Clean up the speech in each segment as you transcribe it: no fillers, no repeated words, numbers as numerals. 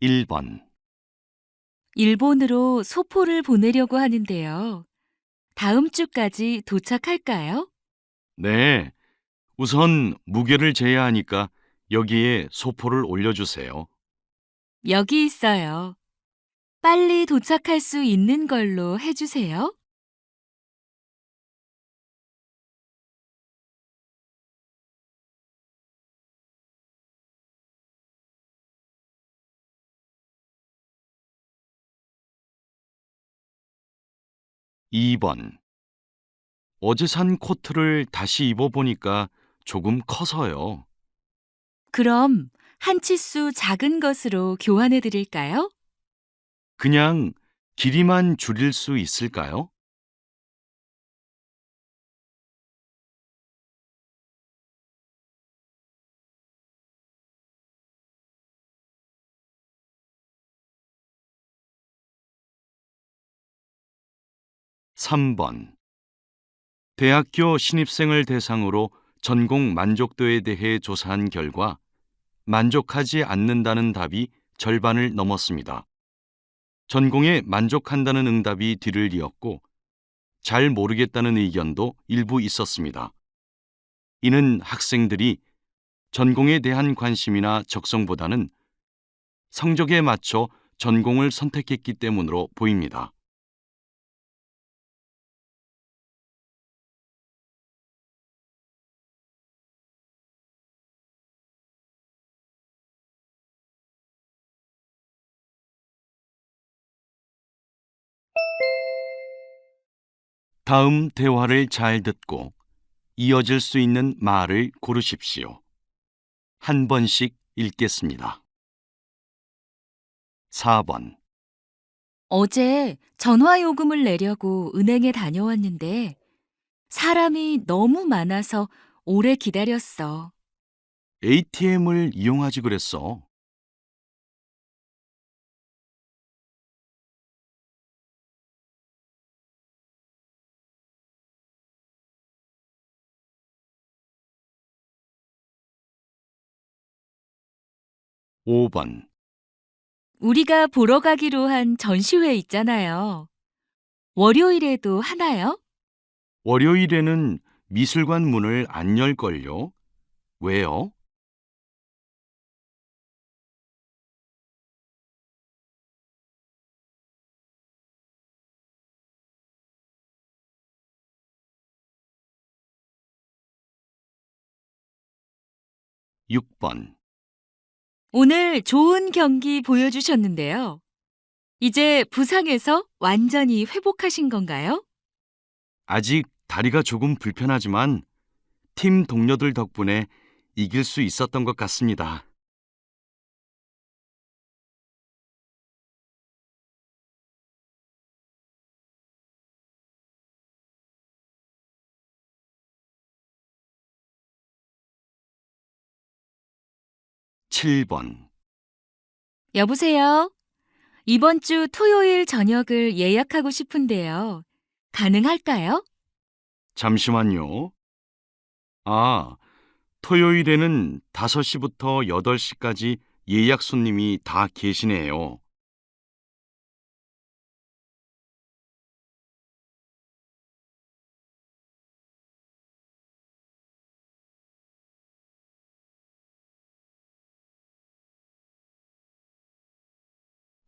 1번. 일본으로 소포를 보내려고 하는데요. 다음 주까지 도착할까요? 네. 우선 무게를 재야 하니까 여기에 소포를 올려주세요. 여기 있어요. 빨리 도착할 수 있는 걸로 해주세요. 2번. 어제 산 코트를 다시 입어보니까 조금 커서요. 그럼 한 치수 작은 것으로 교환해 드릴까요? 그냥 길이만 줄일 수 있을까요? 3번. 대학교 신입생을 대상으로 전공 만족도에 대해 조사한 결과 만족하지 않는다는 답이 절반을 넘었습니다. 전공에 만족한다는 응답이 뒤를 이었고 잘 모르겠다는 의견도 일부 있었습니다. 이는 학생들이 전공에 대한 관심이나 적성보다는 성적에 맞춰 전공을 선택했기 때문으로 보입니다. 다음 대화를 잘 듣고 이어질 수 있는 말을 고르십시오. 한 번씩 읽겠습니다. 4번. 어제 전화 요금을 내려고 은행에 다녀왔는데 사람이 너무 많아서 오래 기다렸어. ATM을 이용하지 그랬어. 5번. 우리가 보러 가기로 한 전시회 있잖아요. 월요일에도 하나요? 월요일에는 미술관 문을 안 열걸요? 왜요? 6번. 오늘 좋은 경기 보여주셨는데요. 이제 부상에서 완전히 회복하신 건가요? 아직 다리가 조금 불편하지만 팀 동료들 덕분에 이길 수 있었던 것 같습니다. 7번. 여보세요? 이번 주 토요일 저녁을 예약하고 싶은데요. 가능할까요? 잠시만요. 아, 토요일에는 5시부터 8시까지 예약 손님이 다 계시네요.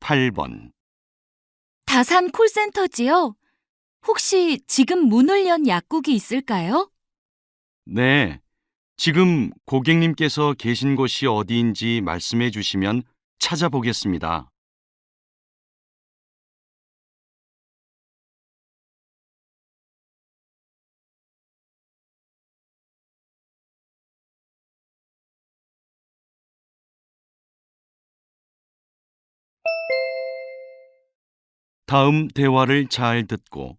8번. 다산 콜센터지요? 혹시 지금 문을 연 약국이 있을까요? 네, 지금 고객님께서 계신 곳이 어디인지 말씀해 주시면 찾아보겠습니다. '다음 대화를 잘 듣고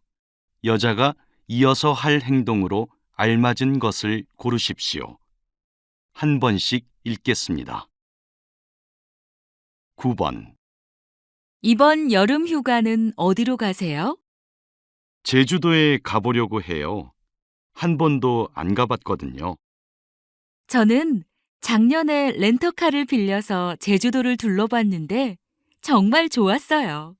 여자가 이어서 할 행동으로 알맞은 것을 고르십시오. 한 번씩 읽겠습니다. 9번. 이번 여름 휴가는 어디로 가세요? 제주도에 가보려고 해요. 한 번도 안 가봤거든요. 저는 작년에 렌터카를 빌려서 제주도를 둘러봤는데 정말 좋았어요.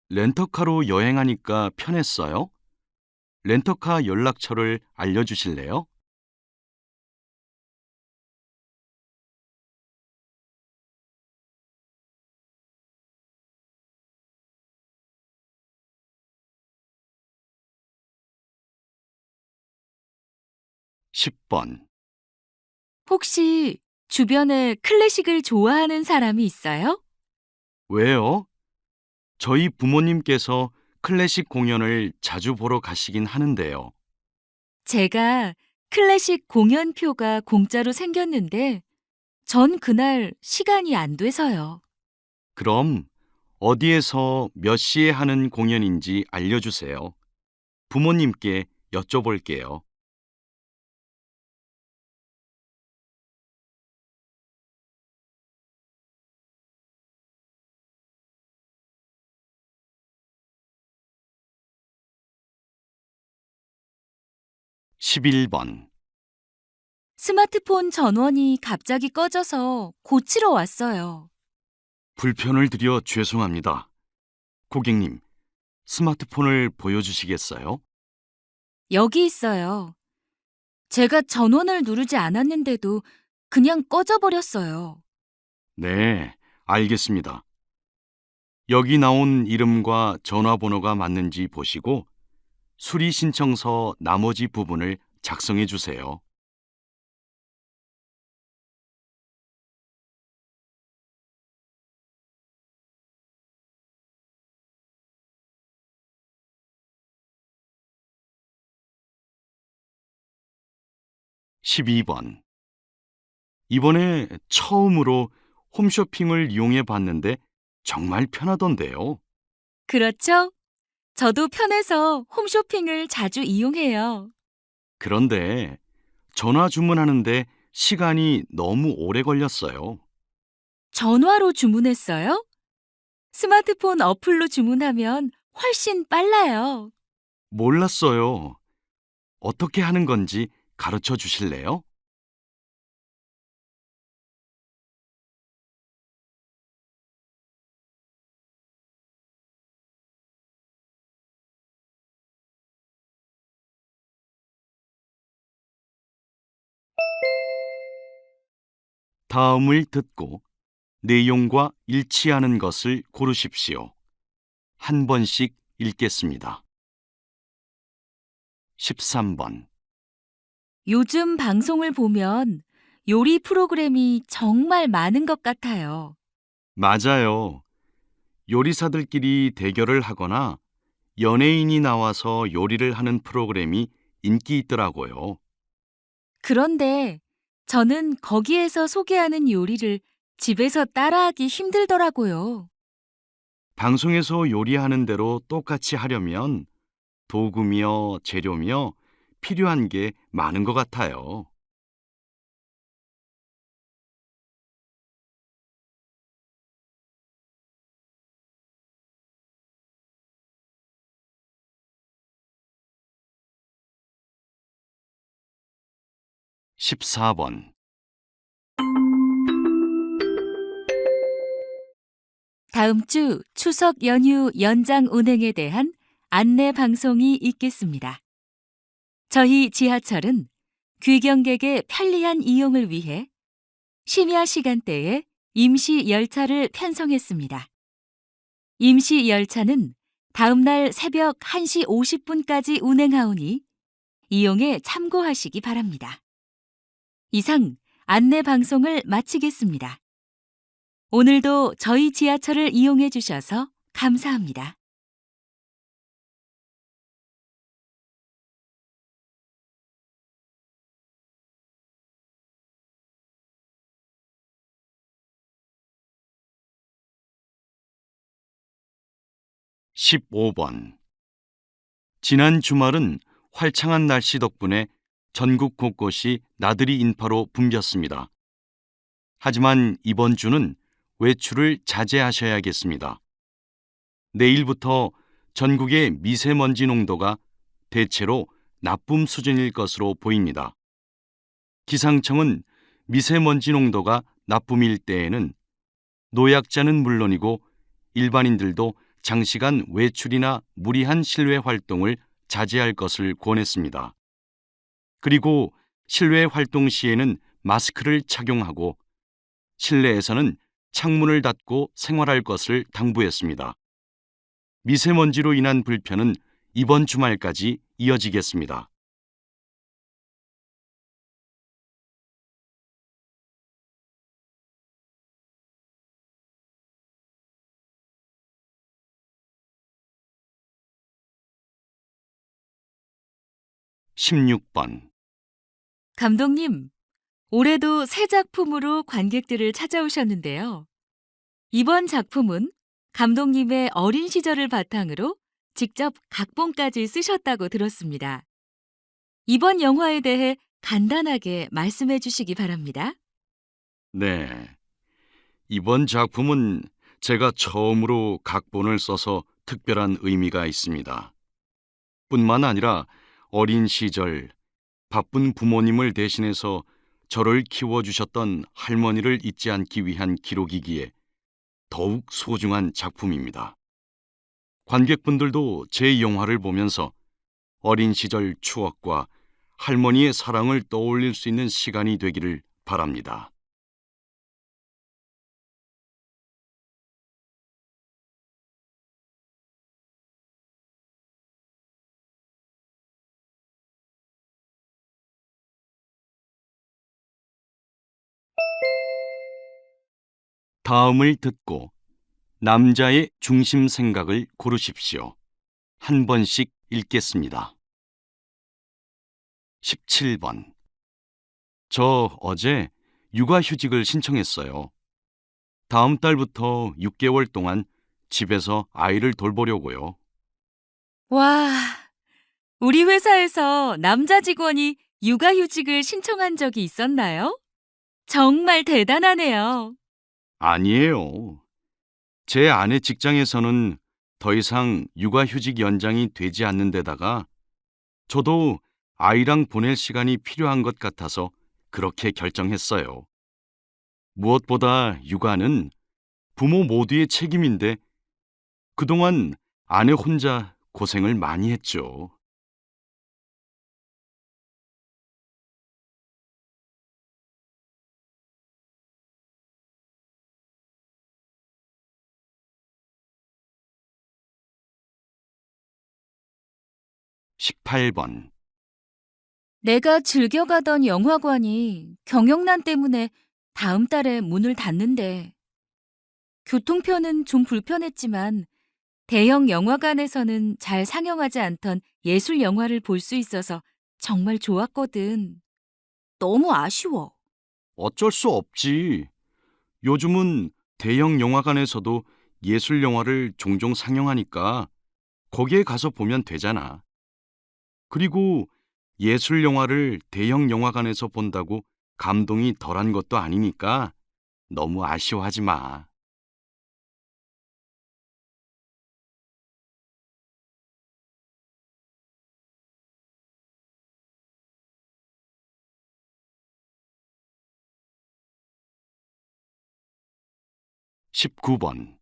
렌터카로 여행하니까 편했어요? 렌터카 연락처를 알려주실래요? 10번. 혹시 주변에 클래식을 좋아하는 사람이 있어요? 왜요? 저희 부모님께서 클래식 공연을 자주 보러 가시긴 하는데요. 제가 클래식 공연표가 공짜로 생겼는데 전 그날 시간이 안 돼서요. 그럼 어디에서 몇 시에 하는 공연인지 알려주세요. 부모님께 여쭤볼게요. 11번. 스마트폰 전원이 갑자기 꺼져서 고치러 왔어요. 불편을 드려 죄송합니다. 고객님, 스마트폰을 보여주시겠어요? 여기 있어요. 제가 전원을 누르지 않았는데도 그냥 꺼져버렸어요. 네, 알겠습니다. 여기 나온 이름과 전화번호가 맞는지 보시고 수리 신청서 나머지 부분을 작성해 주세요. 12번. 이번에 처음으로 홈쇼핑을 이용해 봤는데 정말 편하던데요. 그렇죠? 저도 편해서 홈쇼핑을 자주 이용해요. 그런데 전화 주문하는데 시간이 너무 오래 걸렸어요. 전화로 주문했어요? 스마트폰 어플로 주문하면 훨씬 빨라요. 몰랐어요. 어떻게 하는 건지 가르쳐 주실래요? '다음을 듣고 내용과 일치하는 것을 고르십시오. 한 번씩 읽겠습니다. 13번. 요즘 방송을 보면 요리 프로그램이 정말 많은 것 같아요. 맞아요. 요리사들끼리 대결을 하거나 연예인이 나와서 요리를 하는 프로그램이 인기 있더라고요. 그런데 저는 거기에서 소개하는 요리를 집에서 따라하기 힘들더라고요. 방송에서 요리하는 대로 똑같이 하려면 도구며 재료며 필요한 게 많은 것 같아요. 14번. 다음 주 추석 연휴 연장 운행에 대한 안내 방송이 있겠습니다. 저희 지하철은 귀경객의 편리한 이용을 위해 심야 시간대에 임시 열차를 편성했습니다. 임시 열차는 다음 날 새벽 1시 50분까지 운행하오니 이용에 참고하시기 바랍니다. 이상 안내 방송을 마치겠습니다. 오늘도 저희 지하철을 이용해 주셔서 감사합니다. 십오 번. 지난 주말은 활창한 날씨 덕분에 전국 곳곳이 나들이 인파로 붐볐습니다. 하지만 이번 주는 외출을 자제하셔야겠습니다. 내일부터 전국의 미세먼지 농도가 대체로 나쁨 수준일 것으로 보입니다. 기상청은 미세먼지 농도가 나쁨일 때에는 노약자는 물론이고 일반인들도 장시간 외출이나 무리한 실외 활동을 자제할 것을 권했습니다. 그리고 실외 활동 시에는 마스크를 착용하고 실내에서는 창문을 닫고 생활할 것을 당부했습니다. 미세먼지로 인한 불편은 이번 주말까지 이어지겠습니다. (16번) 감독님, 올해도 새 작품으로 관객들을 찾아오셨는데요. 이번 작품은 감독님의 어린 시절을 바탕으로 직접 각본까지 쓰셨다고 들었습니다. 이번 영화에 대해 간단하게 말씀해 주시기 바랍니다. 네, 이번 작품은 제가 처음으로 각본을 써서 특별한 의미가 있습니다. 뿐만 아니라 어린 시절 바쁜 부모님을 대신해서 저를 키워주셨던 할머니를 잊지 않기 위한 기록이기에 더욱 소중한 작품입니다. 관객분들도 제 영화를 보면서 어린 시절 추억과 할머니의 사랑을 떠올릴 수 있는 시간이 되기를 바랍니다. 다음을 듣고 남자의 중심 생각을 고르십시오. 한 번씩 읽겠습니다. 17번. 저 어제 육아휴직을 신청했어요. 다음 달부터 6개월 동안 집에서 아이를 돌보려고요. 와, 우리 회사에서 남자 직원이 육아휴직을 신청한 적이 있었나요? 정말 대단하네요. 아니에요. 제 아내 직장에서는 더 이상 육아휴직 연장이 되지 않는 데다가 저도 아이랑 보낼 시간이 필요한 것 같아서 그렇게 결정했어요. 무엇보다 육아는 부모 모두의 책임인데 그동안 아내 혼자 고생을 많이 했죠. 18번. 내가 즐겨가던 영화관이 경영난 때문에 다음 달에 문을 닫는데 교통편은 좀 불편했지만 대형 영화관에서는 잘 상영하지 않던 예술 영화를 볼 수 있어서 정말 좋았거든. 너무 아쉬워. 어쩔 수 없지. 요즘은 대형 영화관에서도 예술 영화를 종종 상영하니까 거기에 가서 보면 되잖아. 그리고 예술 영화를 대형 영화관에서 본다고 감동이 덜한 것도 아니니까 너무 아쉬워하지 마. 19번.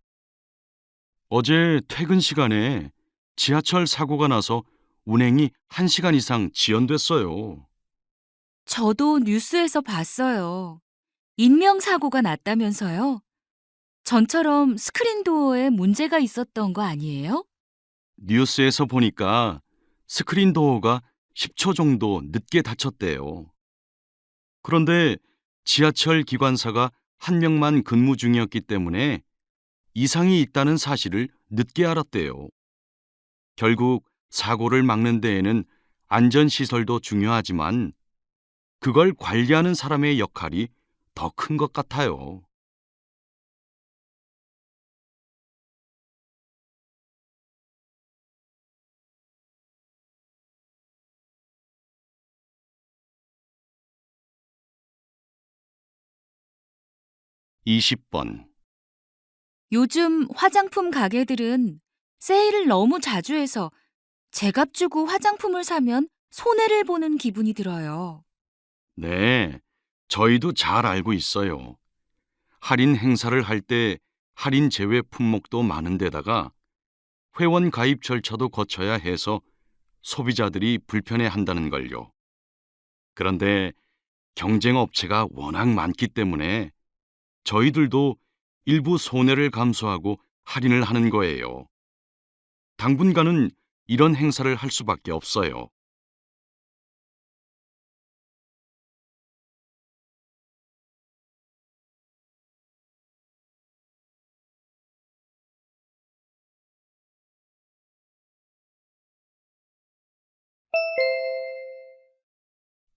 어제 퇴근 시간에 지하철 사고가 나서 운행이 1시간 이상 지연됐어요. 저도 뉴스에서 봤어요. 인명사고가 났다면서요? 전처럼 스크린 도어에 문제가 있었던 거 아니에요? 뉴스에서 보니까 스크린 도어가 10초 정도 늦게 닫혔대요. 그런데 지하철 기관사가 한 명만 근무 중이었기 때문에 이상이 있다는 사실을 늦게 알았대요. 결국 사고를 막는 데에는 안전시설도 중요하지만 그걸 관리하는 사람의 역할이 더 큰 것 같아요. 20번. 요즘 화장품 가게들은 세일을 너무 자주 해서 제값 주고 화장품을 사면 손해를 보는 기분이 들어요. 네, 저희도 잘 알고 있어요. 할인 행사를 할 때 할인 제외 품목도 많은 데다가 회원 가입 절차도 거쳐야 해서 소비자들이 불편해한다는 걸요. 그런데 경쟁 업체가 워낙 많기 때문에 저희들도 일부 손해를 감수하고 할인을 하는 거예요. 당분간은 이런 행사를 할 수밖에 없어요.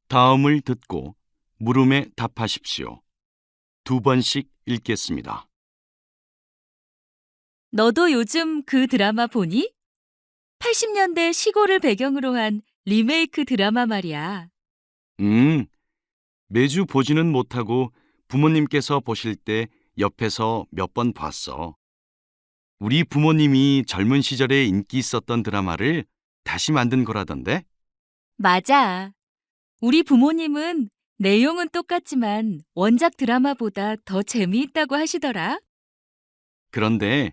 다음을 듣고 물음에 답하십시오. 2번씩 읽겠습니다. 너도 요즘 그 드라마 보니? 80년대 시골을 배경으로 한 리메이크 드라마 말이야. 매주 보지는 못하고 부모님께서 보실 때 옆에서 몇 번 봤어. 우리 부모님이 젊은 시절에 인기 있었던 드라마를 다시 만든 거라던데? 맞아. 우리 부모님은 내용은 똑같지만 원작 드라마보다 더 재미있다고 하시더라. 그런데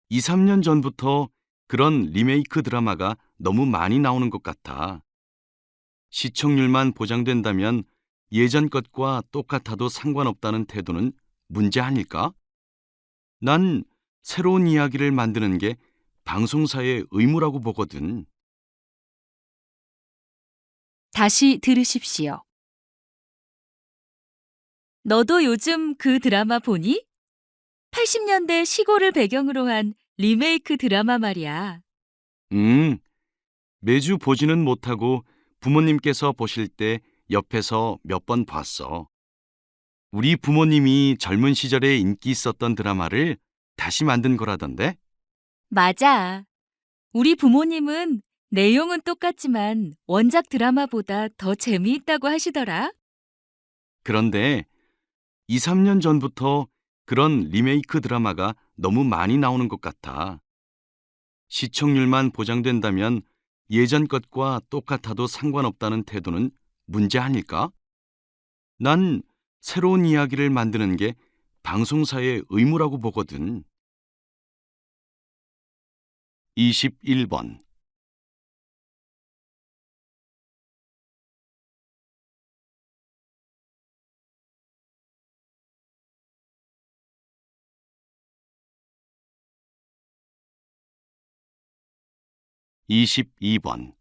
2, 3년 전부터 그런 리메이크 드라마가 너무 많이 나오는 것 같아. 시청률만 보장된다면 예전 것과 똑같아도 상관없다는 태도는 문제 아닐까? 난 새로운 이야기를 만드는 게 방송사의 의무라고 보거든. 다시 들으십시오. 너도 요즘 그 드라마 보니? 80년대 시골을 배경으로 한 리메이크 드라마 말이야. 매주 보지는 못하고 부모님께서 보실 때 옆에서 몇 번 봤어. 우리 부모님이 젊은 시절에 인기 있었던 드라마를 다시 만든 거라던데? 맞아. 우리 부모님은 내용은 똑같지만 원작 드라마보다 더 재미있다고 하시더라. 그런데 2, 3년 전부터 그런 리메이크 드라마가 너무 많이 나오는 것 같아. 시청률만 보장된다면 예전 것과 똑같아도 상관없다는 태도는 문제 아닐까? 난 새로운 이야기를 만드는 게 방송사의 의무라고 보거든. 21번. (22번)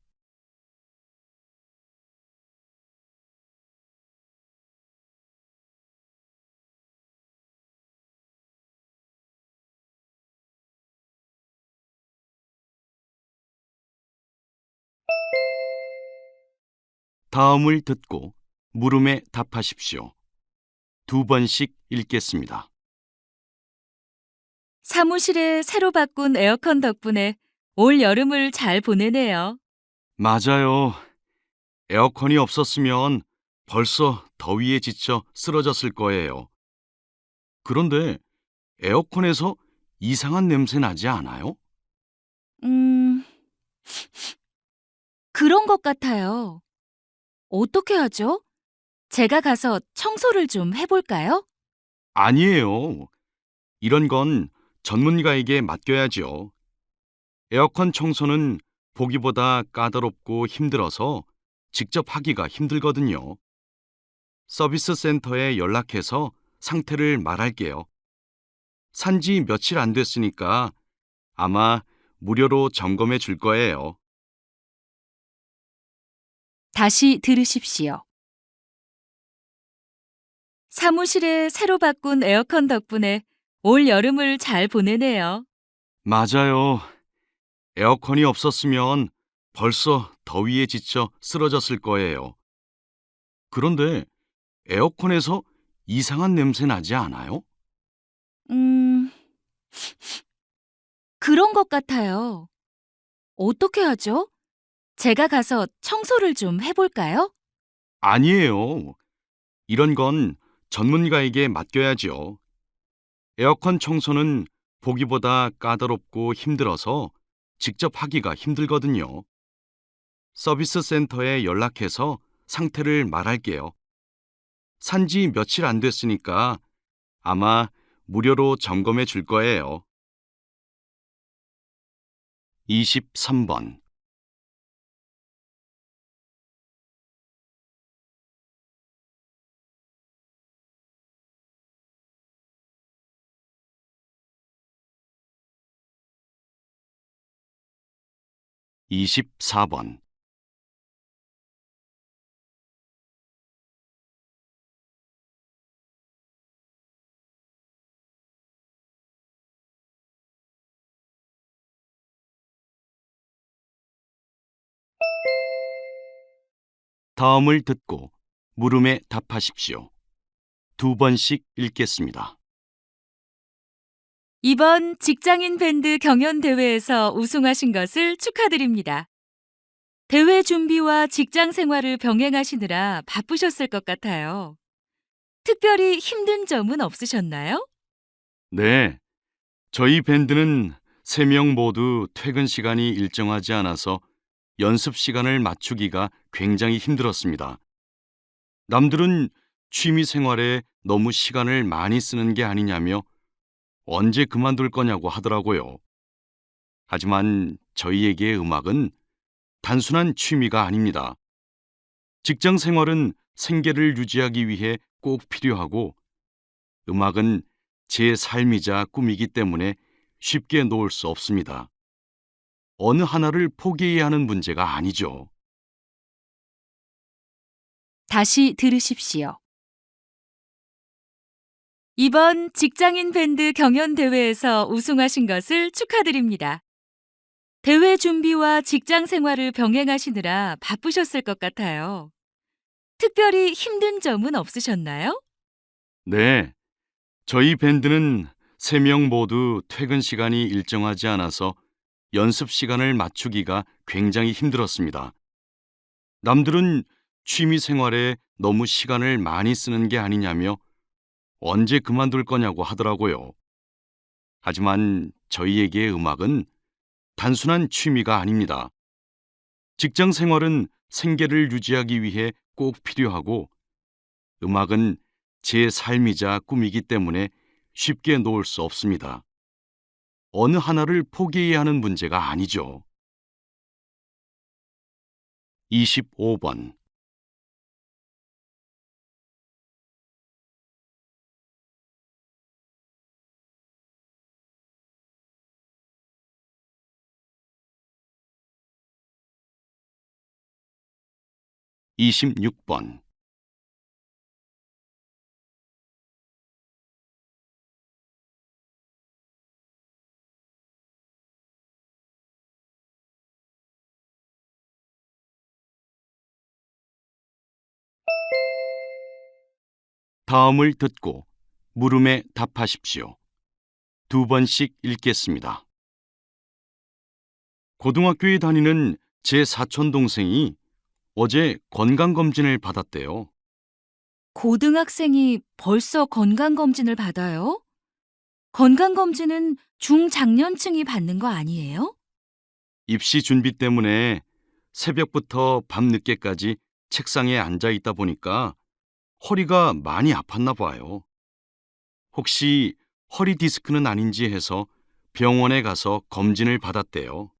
다음을 듣고 물음에 답하십시오. 2번씩 읽겠습니다. 사무실에 새로 바꾼 에어컨 덕분에 올 여름을 잘 보내네요. 맞아요. 에어컨이 없었으면 벌써 더위에 지쳐 쓰러졌을 거예요. 그런데 에어컨에서 이상한 냄새 나지 않아요? 음, 그런 것 같아요. 어떻게 하죠? 제가 가서 청소를 좀 해볼까요? 아니에요. 이런 건 전문가에게 맡겨야죠. 에어컨 청소는 보기보다 까다롭고 힘들어서 직접 하기가 힘들거든요. 서비스 센터에 연락해서 상태를 말할게요. 산지 며칠 안 됐으니까 아마 무료로 점검해 줄 거예요. 다시 들으십시오. 사무실에 새로 바꾼 에어컨 덕분에 올 여름을 잘 보내네요. 맞아요. 에어컨이 없었으면 벌써 더위에 지쳐 쓰러졌을 거예요. 그런데 에어컨에서 이상한 냄새 나지 않아요? 음, 그런 것 같아요. 어떻게 하죠? 제가 가서 청소를 좀 해볼까요? 아니에요. 이런 건 전문가에게 맡겨야죠. 에어컨 청소는 보기보다 까다롭고 힘들어서 직접 하기가 힘들거든요. 서비스 센터에 연락해서 상태를 말할게요. 산지 며칠 안 됐으니까 아마 무료로 점검해 줄 거예요. 23번. 24번. '다음을 듣고 물음에 답하십시오. 2번씩 읽겠습니다. 이번 직장인 밴드 경연 대회에서 우승하신 것을 축하드립니다. 대회 준비와 직장 생활을 병행하시느라 바쁘셨을 것 같아요. 특별히 힘든 점은 없으셨나요? 네, 저희 밴드는 3명 모두 퇴근 시간이 일정하지 않아서 연습 시간을 맞추기가 굉장히 힘들었습니다. 남들은 취미 생활에 너무 시간을 많이 쓰는 게 아니냐며 언제 그만둘 거냐고 하더라고요. 하지만 저희에게 음악은 단순한 취미가 아닙니다. 직장 생활은 생계를 유지하기 위해 꼭 필요하고, 음악은 제 삶이자 꿈이기 때문에 쉽게 놓을 수 없습니다. 어느 하나를 포기해야 하는 문제가 아니죠. 다시 들으십시오. 이번 직장인 밴드 경연 대회에서 우승하신 것을 축하드립니다. 대회 준비와 직장 생활을 병행하시느라 바쁘셨을 것 같아요. 특별히 힘든 점은 없으셨나요? 네, 저희 밴드는 3명 모두 퇴근 시간이 일정하지 않아서 연습 시간을 맞추기가 굉장히 힘들었습니다. 남들은 취미 생활에 너무 시간을 많이 쓰는 게 아니냐며 언제 그만둘 거냐고 하더라고요. 하지만 저희에게 음악은 단순한 취미가 아닙니다. 직장 생활은 생계를 유지하기 위해 꼭 필요하고, 음악은 제 삶이자 꿈이기 때문에 쉽게 놓을 수 없습니다. 어느 하나를 포기해야 하는 문제가 아니죠. 25번. 26번. '다음을 듣고 물음에 답하십시오. 2번씩 읽겠습니다. 고등학교에 다니는 제 사촌 동생이 어제 건강검진을 받았대요. 고등학생이 벌써 건강검진을 받아요? 건강검진은 중장년층이 받는 거 아니에요? 입시 준비 때문에 새벽부터 밤늦게까지 책상에 앉아 있다 보니까 허리가 많이 아팠나 봐요. 혹시 허리 디스크는 아닌지 해서 병원에 가서 검진을 받았대요.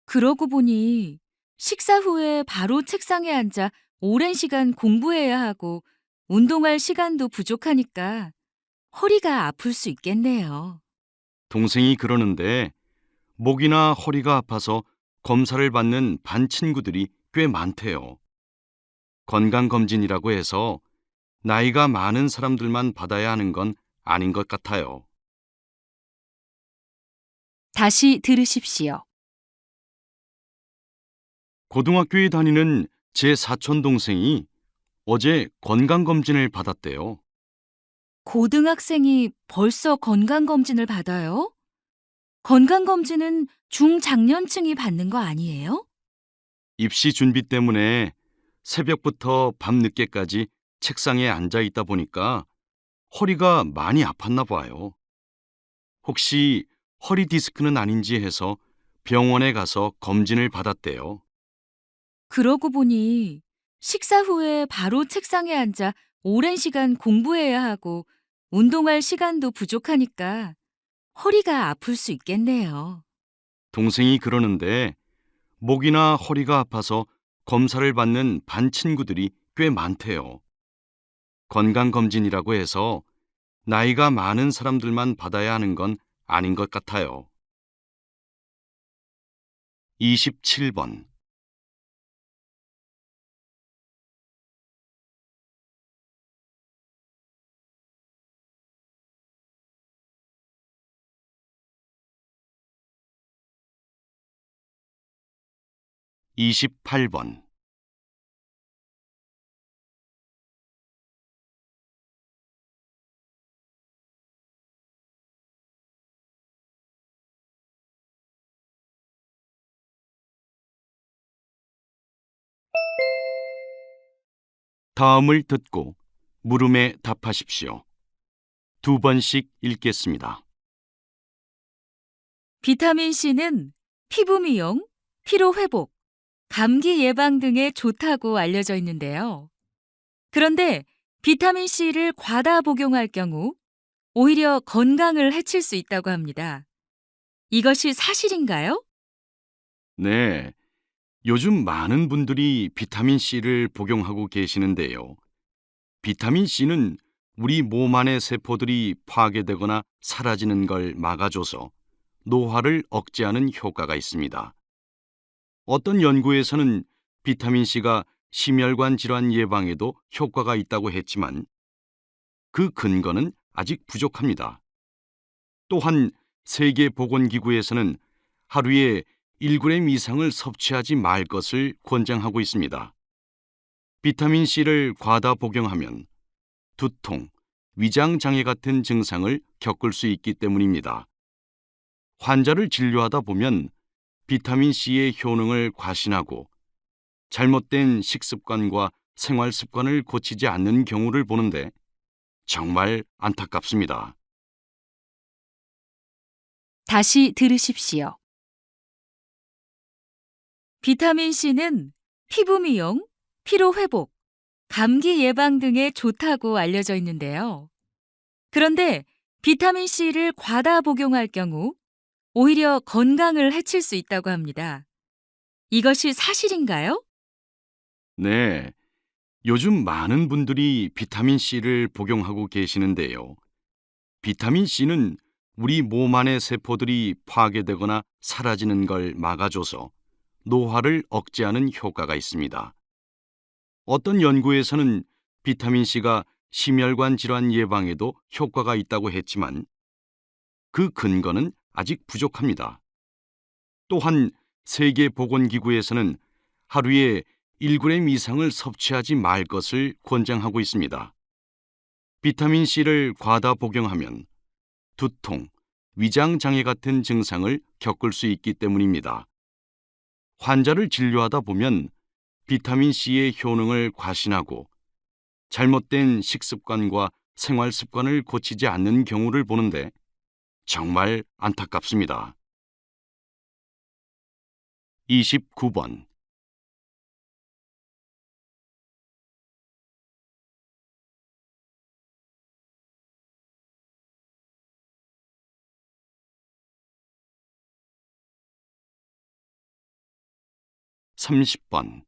그러고 보니 식사 후에 바로 책상에 앉아 오랜 시간 공부해야 하고 운동할 시간도 부족하니까 허리가 아플 수 있겠네요. 동생이 그러는데 목이나 허리가 아파서 검사를 받는 반 친구들이 꽤 많대요. 건강검진이라고 해서 나이가 많은 사람들만 받아야 하는 건 아닌 것 같아요. 다시 들으십시오. 고등학교에 다니는 제 사촌 동생이 어제 건강검진을 받았대요. 고등학생이 벌써 건강검진을 받아요? 건강검진은 중장년층이 받는 거 아니에요? 입시 준비 때문에 새벽부터 밤늦게까지 책상에 앉아 있다 보니까 허리가 많이 아팠나 봐요. 혹시 허리 디스크는 아닌지 해서 병원에 가서 검진을 받았대요. 그러고 보니 식사 후에 바로 책상에 앉아 오랜 시간 공부해야 하고 운동할 시간도 부족하니까 허리가 아플 수 있겠네요. 동생이 그러는데 목이나 허리가 아파서 검사를 받는 반 친구들이 꽤 많대요. 건강검진이라고 해서 나이가 많은 사람들만 받아야 하는 건 아닌 것 같아요. 27번. 28번. '다음을 듣고 물음에 답하십시오. 2번씩 읽겠습니다. 비타민 C는 피부 미용, 피로 회복, 감기 예방 등에 좋다고 알려져 있는데요. 그런데 비타민 C를 과다 복용할 경우 오히려 건강을 해칠 수 있다고 합니다. 이것이 사실인가요? 네, 요즘 많은 분들이 비타민 C를 복용하고 계시는데요. 비타민 C는 우리 몸 안의 세포들이 파괴되거나 사라지는 걸 막아줘서 노화를 억제하는 효과가 있습니다. 어떤 연구에서는 비타민 C가 심혈관 질환 예방에도 효과가 있다고 했지만 그 근거는 아직 부족합니다. 또한 세계보건기구에서는 하루에 1g 이상을 섭취하지 말 것을 권장하고 있습니다. 비타민 C를 과다 복용하면 두통, 위장 장애 같은 증상을 겪을 수 있기 때문입니다. 환자를 진료하다 보면 비타민 C의 효능을 과신하고 잘못된 식습관과 생활 습관을 고치지 않는 경우를 보는데 정말 안타깝습니다. 다시 들으십시오. 비타민 C는 피부 미용, 피로 회복, 감기 예방 등에 좋다고 알려져 있는데요. 그런데 비타민 C를 과다 복용할 경우 오히려 건강을 해칠 수 있다고 합니다. 이것이 사실인가요? 네, 요즘 많은 분들이 비타민 C를 복용하고 계시는데요. 비타민 C는 우리 몸 안의 세포들이 파괴되거나 사라지는 걸 막아줘서 노화를 억제하는 효과가 있습니다. 어떤 연구에서는 비타민 C가 심혈관 질환 예방에도 효과가 있다고 했지만 그 근거는 아직 부족합니다. 또한 세계보건기구에서는 하루에 1g 이상을 섭취하지 말 것을 권장하고 있습니다. 비타민 C를 과다 복용하면 두통, 위장 장애 같은 증상을 겪을 수 있기 때문입니다. 환자를 진료하다 보면 비타민 C의 효능을 과신하고 잘못된 식습관과 생활 습관을 고치지 않는 경우를 보는데 정말 안타깝습니다. 29번. 30번.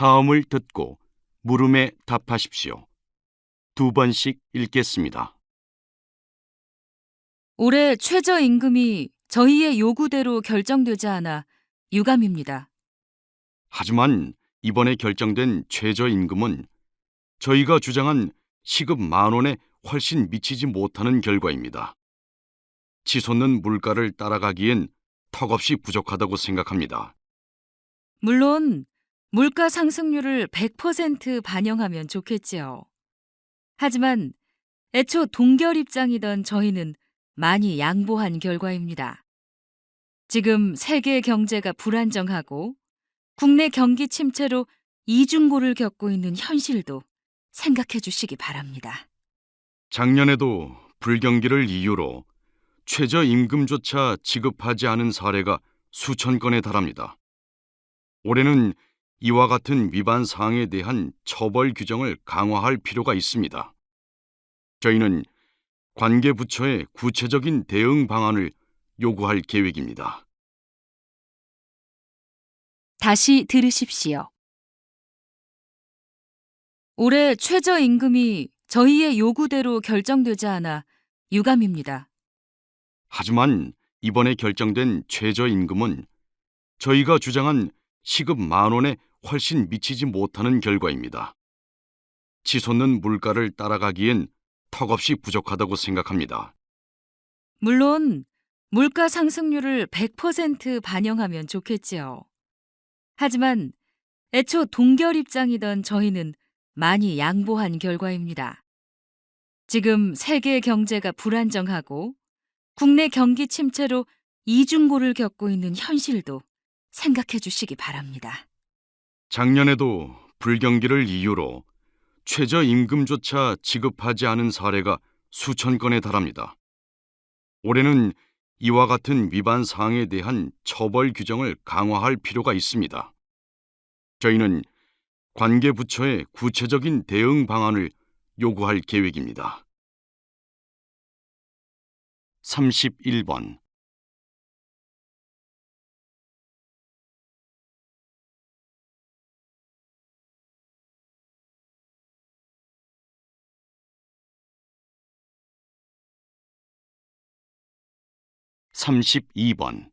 '다음을 듣고 물음에 답하십시오. 2번씩 읽겠습니다. 올해 최저임금이 저희의 요구대로 결정되지 않아 유감입니다. 하지만 이번에 결정된 최저임금은 저희가 주장한 시급 10,000원에 훨씬 미치지 못하는 결과입니다. 치솟는 물가를 따라가기엔 턱없이 부족하다고 생각합니다. 물론 물가 상승률을 100% 반영하면 좋겠지요. 하지만 애초 동결 입장이던 저희는 많이 양보한 결과입니다. 지금 세계 경제가 불안정하고 국내 경기 침체로 이중고를 겪고 있는 현실도 생각해 주시기 바랍니다. 작년에도 불경기를 이유로 최저임금조차 지급하지 않은 사례가 수천 건에 달합니다. 올해는 이와 같은 위반 사항에 대한 처벌 규정을 강화할 필요가 있습니다. 저희는 관계 부처의 구체적인 대응 방안을 요구할 계획입니다. 다시 들으십시오. 올해 최저임금이 저희의 요구대로 결정되지 않아 유감입니다. 하지만 이번에 결정된 최저임금은 저희가 주장한 시급 10,000원에 훨씬 미치지 못하는 결과입니다. 치솟는 물가를 따라가기엔 턱없이 부족하다고 생각합니다. 물론 물가 상승률을 100% 반영하면 좋겠지요. 하지만 애초 동결 입장이던 저희는 많이 양보한 결과입니다. 지금 세계 경제가 불안정하고 국내 경기 침체로 이중고를 겪고 있는 현실도 생각해 주시기 바랍니다. 작년에도 불경기를 이유로 최저임금조차 지급하지 않은 사례가 수천 건에 달합니다. 올해는 이와 같은 위반 사항에 대한 처벌 규정을 강화할 필요가 있습니다. 저희는 관계 부처의 구체적인 대응 방안을 요구할 계획입니다. 31번. (32번)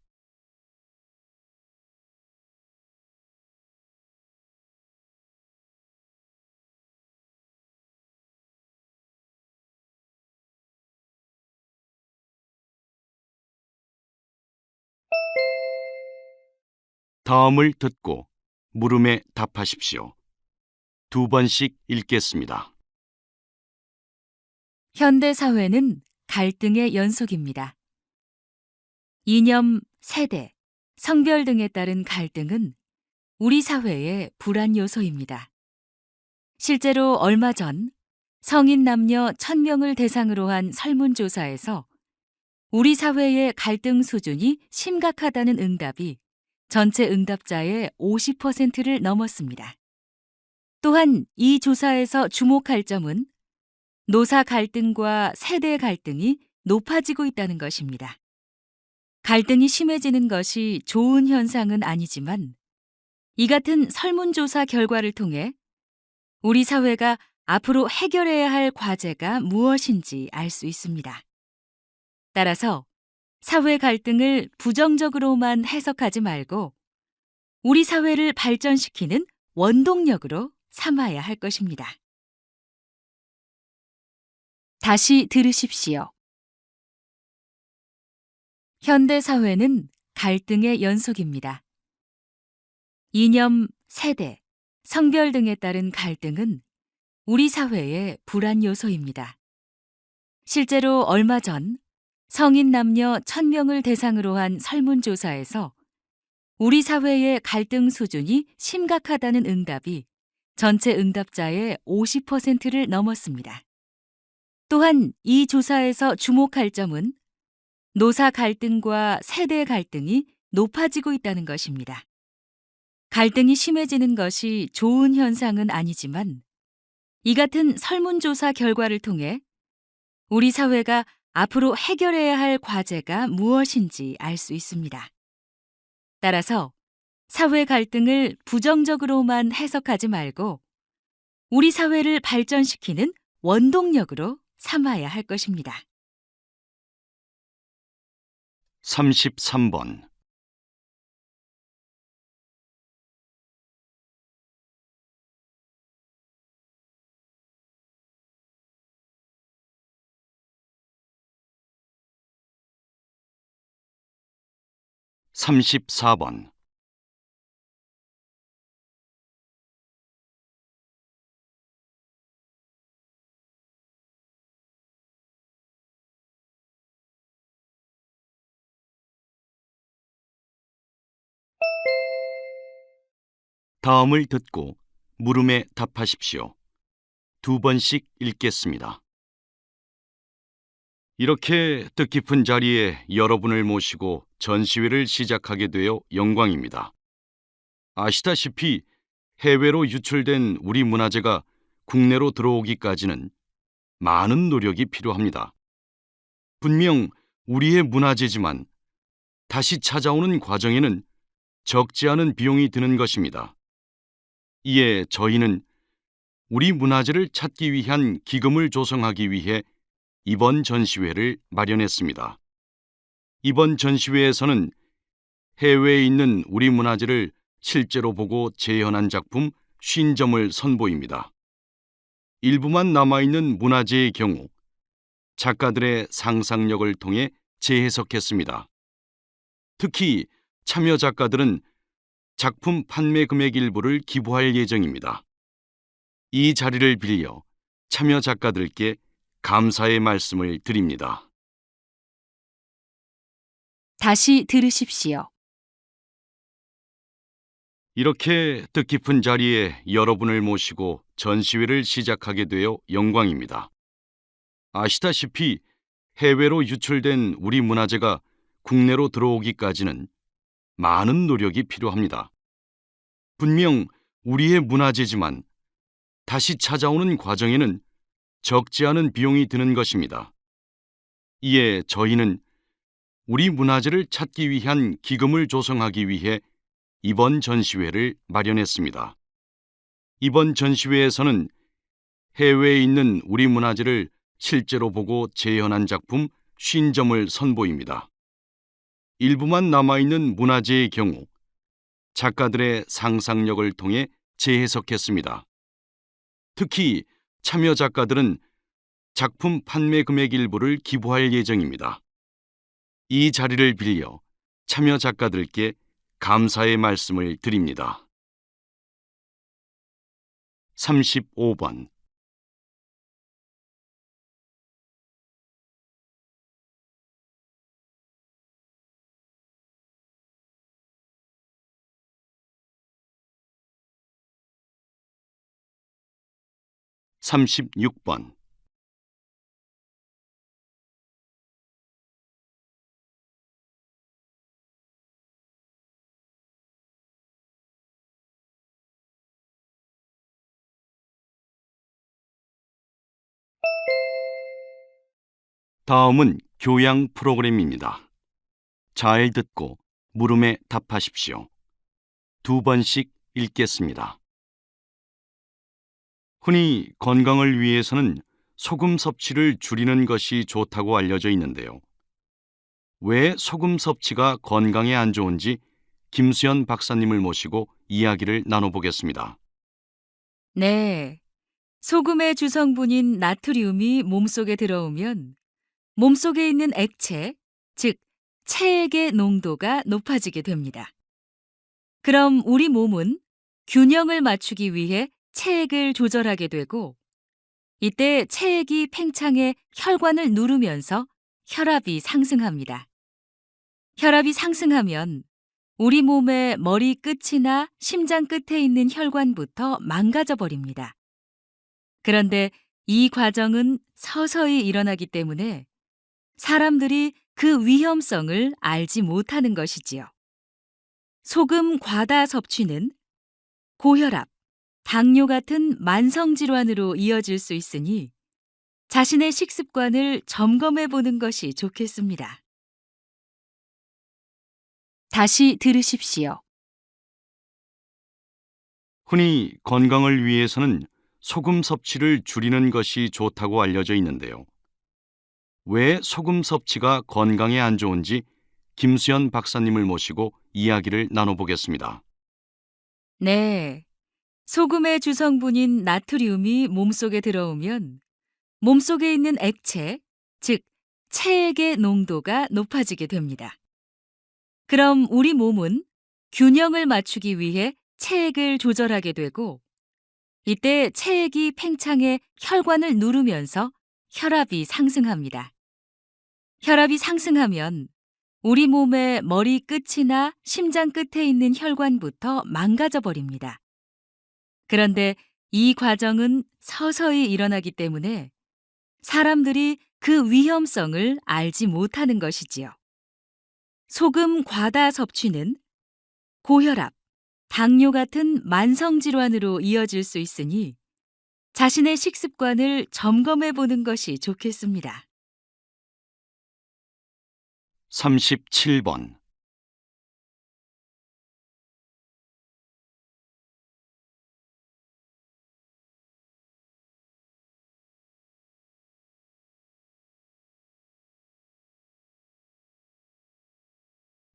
다음을 듣고 물음에 답하십시오. 2번씩 읽겠습니다. 현대 사회는 갈등의 연속입니다. 이념, 세대, 성별 등에 따른 갈등은 우리 사회의 불안 요소입니다. 실제로 얼마 전 성인 남녀 1,000명을 대상으로 한 설문조사에서 우리 사회의 갈등 수준이 심각하다는 응답이 전체 응답자의 50%를 넘었습니다. 또한 이 조사에서 주목할 점은 노사 갈등과 세대 갈등이 높아지고 있다는 것입니다. 갈등이 심해지는 것이 좋은 현상은 아니지만 이 같은 설문조사 결과를 통해 우리 사회가 앞으로 해결해야 할 과제가 무엇인지 알 수 있습니다. 따라서 사회 갈등을 부정적으로만 해석하지 말고 우리 사회를 발전시키는 원동력으로 삼아야 할 것입니다. 다시 들으십시오. 현대 사회는 갈등의 연속입니다. 이념, 세대, 성별 등에 따른 갈등은 우리 사회의 불안 요소입니다. 실제로 얼마 전 성인 남녀 1,000명을 대상으로 한 설문조사에서 우리 사회의 갈등 수준이 심각하다는 응답이 전체 응답자의 50%를 넘었습니다. 또한 이 조사에서 주목할 점은 노사 갈등과 세대 갈등이 높아지고 있다는 것입니다. 갈등이 심해지는 것이 좋은 현상은 아니지만 이 같은 설문조사 결과를 통해 우리 사회가 앞으로 해결해야 할 과제가 무엇인지 알 수 있습니다. 따라서 사회 갈등을 부정적으로만 해석하지 말고 우리 사회를 발전시키는 원동력으로 삼아야 할 것입니다. 33번. (34번) 다음을 듣고 물음에 답하십시오. 2번씩 읽겠습니다. 이렇게 뜻깊은 자리에 여러분을 모시고 전시회를 시작하게 되어 영광입니다. 아시다시피 해외로 유출된 우리 문화재가 국내로 들어오기까지는 많은 노력이 필요합니다. 분명 우리의 문화재지만 다시 찾아오는 과정에는 적지 않은 비용이 드는 것입니다. 이에 저희는 우리 문화재를 찾기 위한 기금을 조성하기 위해 이번 전시회를 마련했습니다. 이번 전시회에서는 해외에 있는 우리 문화재를 실제로 보고 재현한 작품 50점을 선보입니다. 일부만 남아있는 문화재의 경우 작가들의 상상력을 통해 재해석했습니다. 특히 참여 작가들은 작품 판매 금액 일부를 기부할 예정입니다. 이 자리를 빌려 참여 작가들께 감사의 말씀을 드립니다. 다시 들으십시오. 이렇게 뜻깊은 자리에 여러분을 모시고 전시회를 시작하게 되어 영광입니다. 아시다시피 해외로 유출된 우리 문화재가 국내로 들어오기까지는 많은 노력이 필요합니다. 분명 우리의 문화재지만 다시 찾아오는 과정에는 적지 않은 비용이 드는 것입니다. 이에 저희는 우리 문화재를 찾기 위한 기금을 조성하기 위해 이번 전시회를 마련했습니다. 이번 전시회에서는 해외에 있는 우리 문화재를 실제로 보고 재현한 작품 50점을 선보입니다. 일부만 남아있는 문화재의 경우 작가들의 상상력을 통해 재해석했습니다. 특히 참여 작가들은 작품 판매 금액 일부를 기부할 예정입니다. 이 자리를 빌려 참여 작가들께 감사의 말씀을 드립니다. 35번 36번 다음은 교양 프로그램입니다. 잘 듣고 물음에 답하십시오. 2번씩 읽겠습니다. 흔히 건강을 위해서는 소금 섭취를 줄이는 것이 좋다고 알려져 있는데요. 왜 소금 섭취가 건강에 안 좋은지 김수연 박사님을 모시고 이야기를 나눠보겠습니다. 네. 소금의 주성분인 나트륨이 몸속에 들어오면 몸속에 있는 액체, 즉 체액의 농도가 높아지게 됩니다. 그럼 우리 몸은 균형을 맞추기 위해 체액을 조절하게 되고 이때 체액이 팽창해 혈관을 누르면서 혈압이 상승합니다. 혈압이 상승하면 우리 몸의 머리 끝이나 심장 끝에 있는 혈관부터 망가져 버립니다. 그런데 이 과정은 서서히 일어나기 때문에 사람들이 그 위험성을 알지 못하는 것이지요. 소금 과다 섭취는 고혈압, 당뇨 같은 만성질환으로 이어질 수 있으니 자신의 식습관을 점검해 보는 것이 좋겠습니다. 다시 들으십시오. 흔히 건강을 위해서는 소금 섭취를 줄이는 것이 좋다고 알려져 있는데요. 왜 소금 섭취가 건강에 안 좋은지 김수연 박사님을 모시고 이야기를 나눠보겠습니다. 네. 소금의 주성분인 나트륨이 몸속에 들어오면 몸속에 있는 액체, 즉 체액의 농도가 높아지게 됩니다. 그럼 우리 몸은 균형을 맞추기 위해 체액을 조절하게 되고 이때 체액이 팽창해 혈관을 누르면서 혈압이 상승합니다. 혈압이 상승하면 우리 몸의 머리 끝이나 심장 끝에 있는 혈관부터 망가져 버립니다. 그런데 이 과정은 서서히 일어나기 때문에 사람들이 그 위험성을 알지 못하는 것이지요. 소금 과다 섭취는 고혈압, 당뇨 같은 만성 질환으로 이어질 수 있으니 자신의 식습관을 점검해 보는 것이 좋겠습니다. 37번.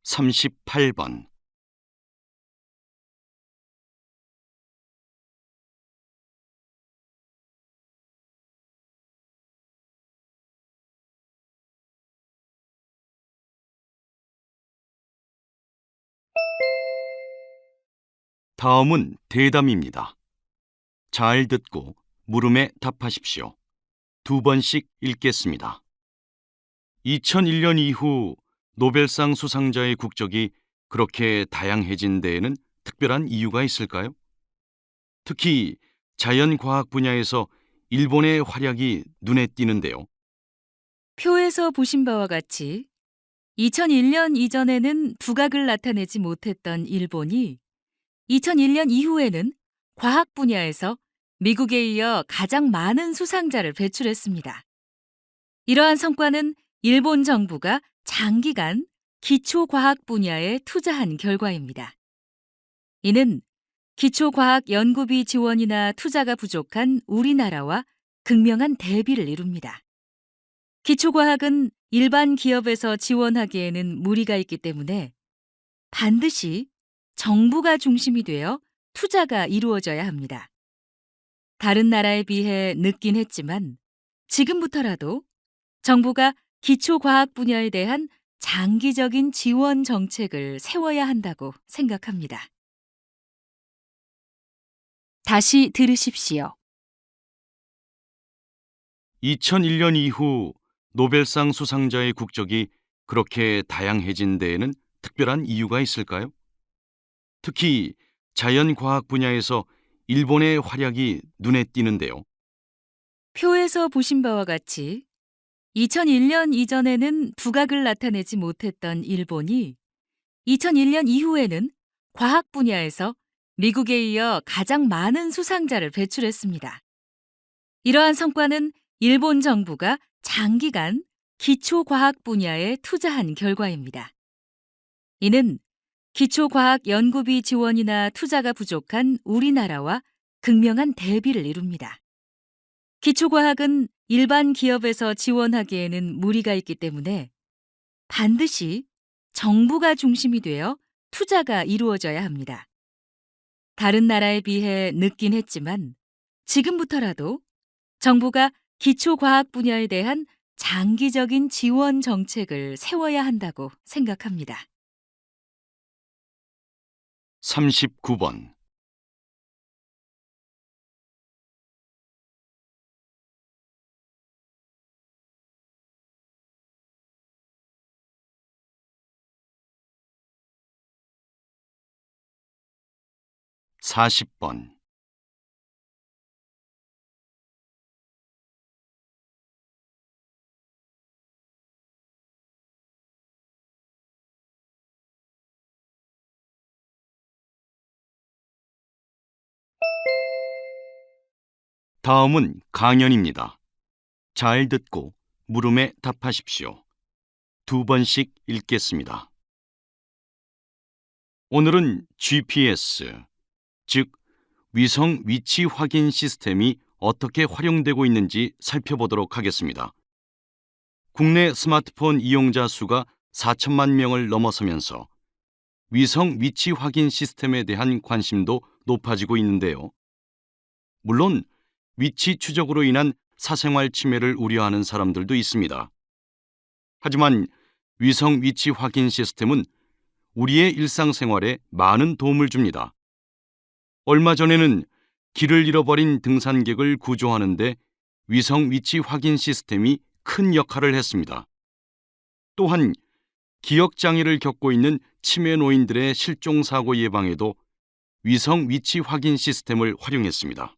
38번. '다음은 대담입니다. 잘 듣고 물음에 답하십시오. 2번씩 읽겠습니다. 2001년 이후 노벨상 수상자의 국적이 그렇게 다양해진 데에는 특별한 이유가 있을까요? 특히 자연과학 분야에서 일본의 활약이 눈에 띄는데요. 표에서 보신 바와 같이 2001년 이전에는 두각을 나타내지 못했던 일본이 2001년 이후에는 과학 분야에서 미국에 이어 가장 많은 수상자를 배출했습니다. 이러한 성과는 일본 정부가 장기간 기초과학 분야에 투자한 결과입니다. 이는 기초과학 연구비 지원이나 투자가 부족한 우리나라와 극명한 대비를 이룹니다. 기초과학은 일반 기업에서 지원하기에는 무리가 있기 때문에 반드시 정부가 중심이 되어 투자가 이루어져야 합니다. 다른 나라에 비해 늦긴 했지만 지금부터라도 정부가 기초과학 분야에 대한 장기적인 지원 정책을 세워야 한다고 생각합니다. 다시 들으십시오. 2001년 이후 노벨상 수상자의 국적이 그렇게 다양해진 데에는 특별한 이유가 있을까요? 특히 자연과학 분야에서 일본의 활약이 눈에 띄는데요. 표에서 보신 바와 같이 2001년 이전에는 두각을 나타내지 못했던 일본이 2001년 이후에는 과학 분야에서 미국에 이어 가장 많은 수상자를 배출했습니다. 이러한 성과는 일본 정부가 장기간 기초과학 분야에 투자한 결과입니다. 이는 기초과학 연구비 지원이나 투자가 부족한 우리나라와 극명한 대비를 이룹니다. 기초과학은 일반 기업에서 지원하기에는 무리가 있기 때문에 반드시 정부가 중심이 되어 투자가 이루어져야 합니다. 다른 나라에 비해 늦긴 했지만 지금부터라도 정부가 기초과학 분야에 대한 장기적인 지원 정책을 세워야 한다고 생각합니다. 39번. 40번. '다음은 강연입니다. 잘 듣고 물음에 답하십시오. 2번씩 읽겠습니다. 오늘은 GPS, 즉 위성 위치 확인 시스템이 어떻게 활용되고 있는지 살펴보도록 하겠습니다. 국내 스마트폰 이용자 수가 4천만 명을 넘어서면서 위성 위치 확인 시스템에 대한 관심도 높아지고 있는데요. 물론 위치 추적으로 인한 사생활 침해를 우려하는 사람들도 있습니다. 하지만 위성 위치 확인 시스템은 우리의 일상생활에 많은 도움을 줍니다. 얼마 전에는 길을 잃어버린 등산객을 구조하는 데 위성 위치 확인 시스템이 큰 역할을 했습니다. 또한 기억 장애를 겪고 있는 치매 노인들의 실종 사고 예방에도 위성 위치 확인 시스템을 활용했습니다.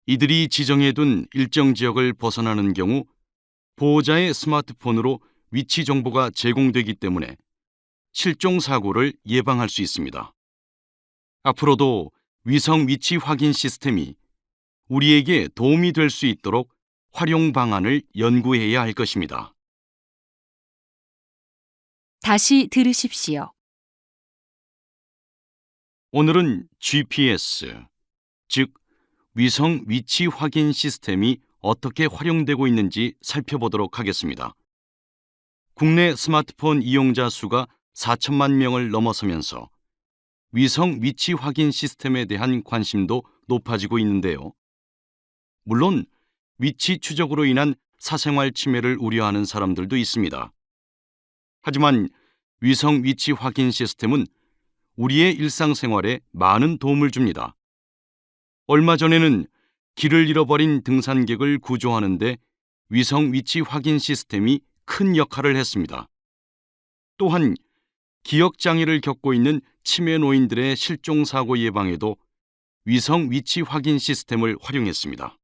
이들이 지정해둔 일정 지역을 벗어나는 경우 보호자의 스마트폰으로 위치 정보가 제공되기 때문에 실종 사고를 예방할 수 있습니다. 앞으로도 위성 위치 확인 시스템이 우리에게 도움이 될 수 있도록 활용 방안을 연구해야 할 것입니다. 다시 들으십시오. 오늘은 GPS, 즉 위성 위치 확인 시스템이 어떻게 활용되고 있는지 살펴보도록 하겠습니다. 국내 스마트폰 이용자 수가 4천만 명을 넘어서면서 위성 위치 확인 시스템에 대한 관심도 높아지고 있는데요. 물론 위치 추적으로 인한 사생활 침해를 우려하는 사람들도 있습니다. 하지만 위성 위치 확인 시스템은 우리의 일상생활에 많은 도움을 줍니다. 얼마 전에는 길을 잃어버린 등산객을 구조하는 데 위성 위치 확인 시스템이 큰 역할을 했습니다. 또한 기억 장애를 겪고 있는 치매 노인들의 실종 사고 예방에도 위성 위치 확인 시스템을 활용했습니다.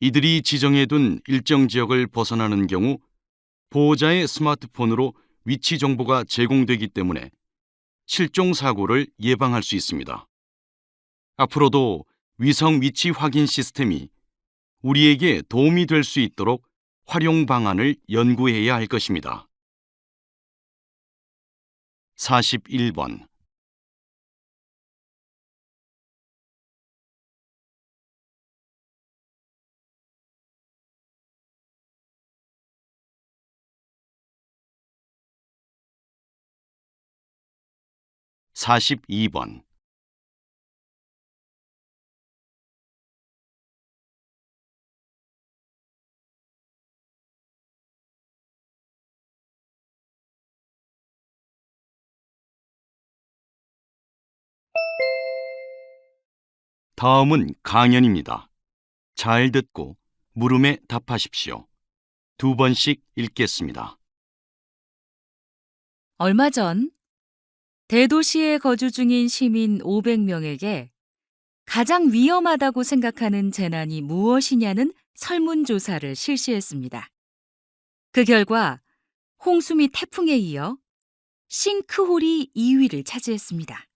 이들이 지정해둔 일정 지역을 벗어나는 경우 보호자의 스마트폰으로 위치 정보가 제공되기 때문에 실종 사고를 예방할 수 있습니다. 앞으로도 위성 위치 확인 시스템이 우리에게 도움이 될 수 있도록 활용 방안을 연구해야 할 것입니다. 41번. (42번) 다음은 강연입니다. 잘 듣고 물음에 답하십시오. 2번씩 읽겠습니다. 얼마 전 대도시에 거주 중인 시민 500명에게 가장 위험하다고 생각하는 재난이 무엇이냐는 설문조사를 실시했습니다. 그 결과 홍수 및 태풍에 이어 싱크홀이 2위를 차지했습니다.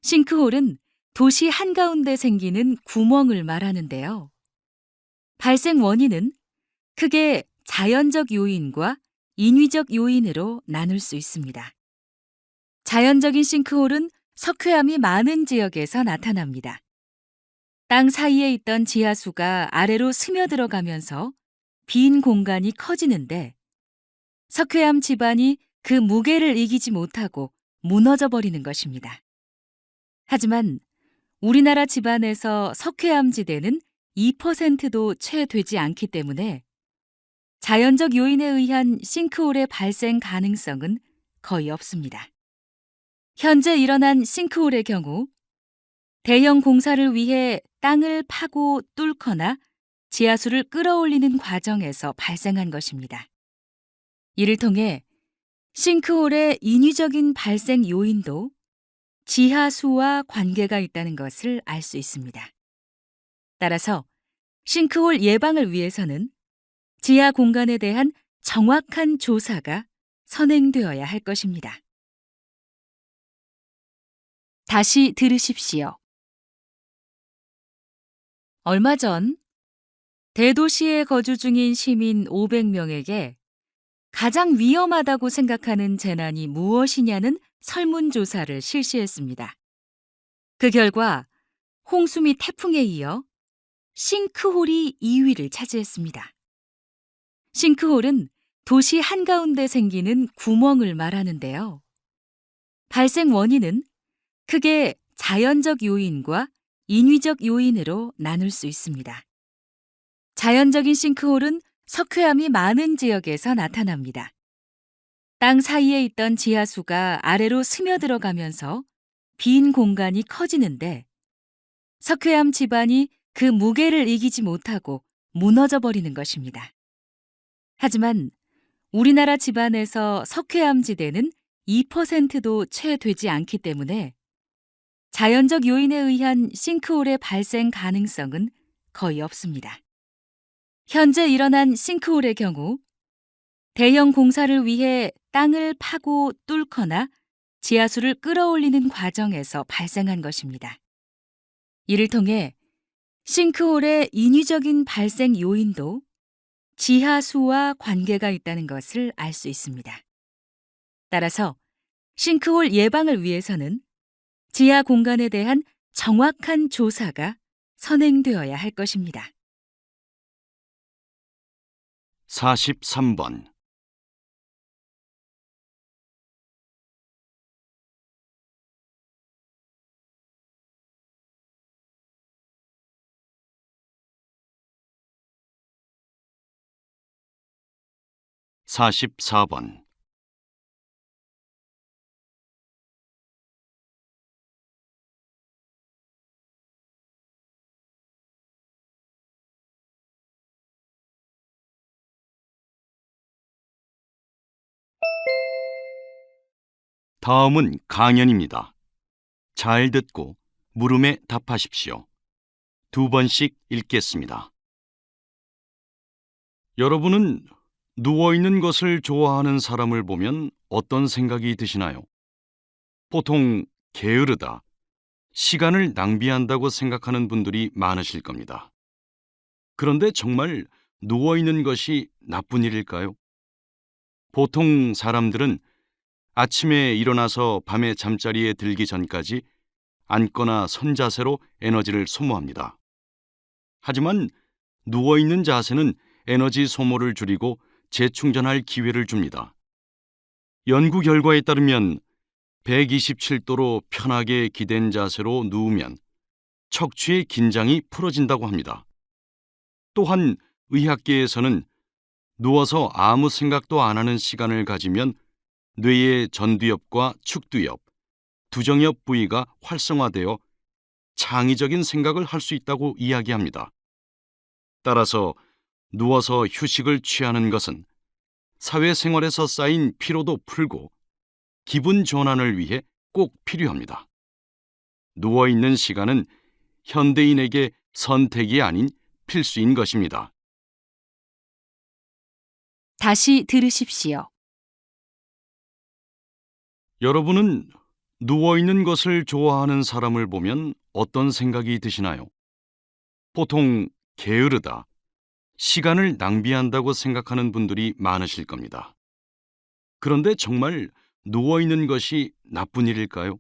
싱크홀은 도시 한가운데 생기는 구멍을 말하는데요. 발생 원인은 크게 자연적 요인과 인위적 요인으로 나눌 수 있습니다. 자연적인 싱크홀은 석회암이 많은 지역에서 나타납니다. 땅 사이에 있던 지하수가 아래로 스며들어가면서 빈 공간이 커지는데 석회암 지반이 그 무게를 이기지 못하고 무너져 버리는 것입니다. 하지만 우리나라 지반에서 석회암 지대는 2%도 채 되지 않기 때문에 자연적 요인에 의한 싱크홀의 발생 가능성은 거의 없습니다. 현재 일어난 싱크홀의 경우 대형 공사를 위해 땅을 파고 뚫거나 지하수를 끌어올리는 과정에서 발생한 것입니다. 이를 통해 싱크홀의 인위적인 발생 요인도 지하수와 관계가 있다는 것을 알 수 있습니다. 따라서 싱크홀 예방을 위해서는 지하 공간에 대한 정확한 조사가 선행되어야 할 것입니다. 다시 들으십시오. 얼마 전 대도시에 거주 중인 시민 500명에게 가장 위험하다고 생각하는 재난이 무엇이냐는 설문조사를 실시했습니다. 그 결과 홍수 및 태풍에 이어 싱크홀이 2위를 차지했습니다. 싱크홀은 도시 한가운데 생기는 구멍을 말하는데요. 발생 원인은 크게 자연적 요인과 인위적 요인으로 나눌 수 있습니다. 자연적인 싱크홀은 석회암이 많은 지역에서 나타납니다. 땅 사이에 있던 지하수가 아래로 스며들어가면서 빈 공간이 커지는데 석회암 지반이 그 무게를 이기지 못하고 무너져 버리는 것입니다. 하지만 우리나라 지반에서 석회암 지대는 2%도 채 되지 않기 때문에 자연적 요인에 의한 싱크홀의 발생 가능성은 거의 없습니다. 현재 일어난 싱크홀의 경우 대형 공사를 위해 땅을 파고 뚫거나 지하수를 끌어올리는 과정에서 발생한 것입니다. 이를 통해 싱크홀의 인위적인 발생 요인도 지하수와 관계가 있다는 것을 알 수 있습니다. 따라서 싱크홀 예방을 위해서는 지하 공간에 대한 정확한 조사가 선행되어야 할 것입니다. 43번. 44번. '다음은 강연입니다. 잘 듣고 물음에 답하십시오. 2번씩 읽겠습니다. 여러분은 누워있는 것을 좋아하는 사람을 보면 어떤 생각이 드시나요? 보통 게으르다, 시간을 낭비한다고 생각하는 분들이 많으실 겁니다. 그런데 정말 누워있는 것이 나쁜 일일까요? 보통 사람들은 아침에 일어나서 밤에 잠자리에 들기 전까지 앉거나 선 자세로 에너지를 소모합니다. 하지만 누워있는 자세는 에너지 소모를 줄이고 재충전할 기회를 줍니다. 연구 결과에 따르면 127도로 편하게 기댄 자세로 누우면 척추의 긴장이 풀어진다고 합니다. 또한 의학계에서는 누워서 아무 생각도 안 하는 시간을 가지면 뇌의 전두엽과 축두엽, 두정엽 부위가 활성화되어 창의적인 생각을 할 수 있다고 이야기합니다. 따라서 누워서 휴식을 취하는 것은 사회생활에서 쌓인 피로도 풀고 기분 전환을 위해 꼭 필요합니다. 누워있는 시간은 현대인에게 선택이 아닌 필수인 것입니다. 다시 들으십시오. 여러분은 누워있는 것을 좋아하는 사람을 보면 어떤 생각이 드시나요? 보통 게으르다, 시간을 낭비한다고 생각하는 분들이 많으실 겁니다. 그런데 정말 누워있는 것이 나쁜 일일까요?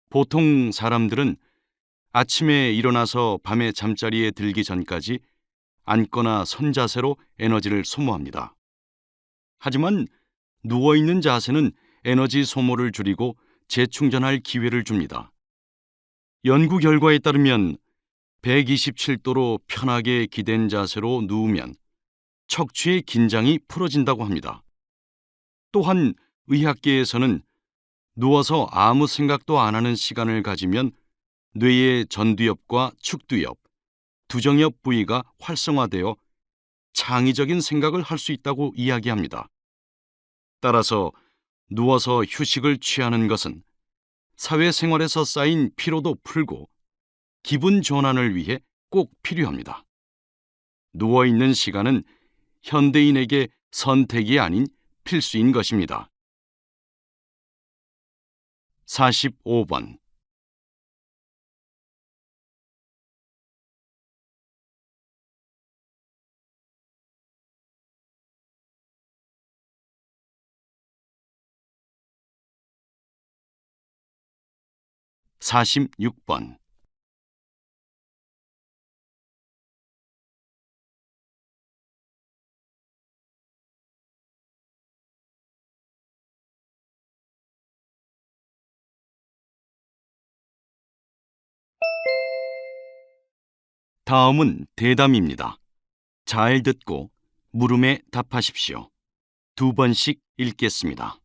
보통 사람들은 아침에 일어나서 밤에 잠자리에 들기 전까지 앉거나 선 자세로 에너지를 소모합니다. 하지만 누워있는 자세는 에너지 소모를 줄이고 재충전할 기회를 줍니다. 연구 결과에 따르면 127도로 편하게 기댄 자세로 누우면 척추의 긴장이 풀어진다고 합니다. 또한 의학계에서는 누워서 아무 생각도 안 하는 시간을 가지면 뇌의 전두엽과 축두엽, 두정엽 부위가 활성화되어 창의적인 생각을 할 수 있다고 이야기합니다. 따라서 누워서 휴식을 취하는 것은 사회생활에서 쌓인 피로도 풀고 기분 전환을 위해 꼭 필요합니다. 누워있는 시간은 현대인에게 선택이 아닌 필수인 것입니다. 45번. 46번. '다음은 대담입니다. 잘 듣고 물음에 답하십시오. 2번씩 읽겠습니다.